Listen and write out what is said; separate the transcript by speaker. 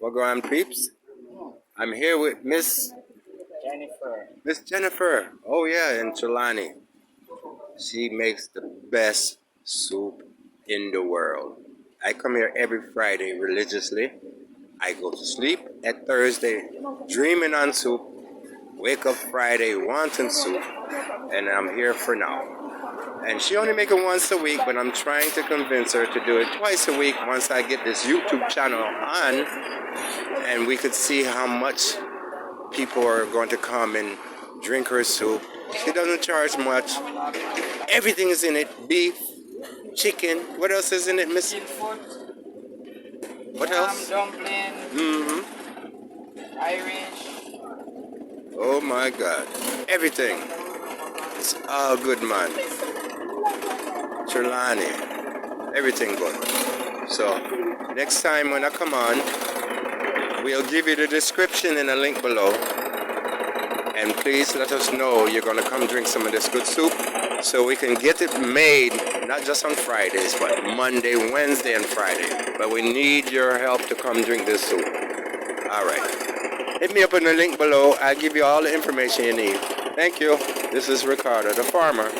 Speaker 1: What go on, peeps? I'm here with
Speaker 2: Jennifer.
Speaker 1: Miss Jennifer. Oh yeah, in Trelawney. She makes the best soup in the world. I come here every Friday religiously. I go to sleep at Thursday dreaming on soup. Wake up Friday wanting soup, and I'm here for now. And she only make it once a week, but I'm trying to convince her to do it twice a week once I get this YouTube channel on, and we could see how much people are going to come and drink her soup. She doesn't charge much. Everything is in it. Beef, chicken. What else is in it, Miss?
Speaker 2: Seafood,
Speaker 1: What
Speaker 2: yam,
Speaker 1: else?
Speaker 2: dumpling,
Speaker 1: Mm-hmm.
Speaker 2: Irish.
Speaker 1: Oh my God. Everything. It's all good, man. Trelawney. Everything good. So, next time when I come on, we'll give you the description and a link below. And please let us know you're going to come drink some of this good soup so we can get it made, not just on Fridays, but Monday, Wednesday, and Friday. But we need your help to come drink this soup. All right. Hit me up in the link below. I'll give you all the information you need. Thank you. This is Ricardo, the farmer.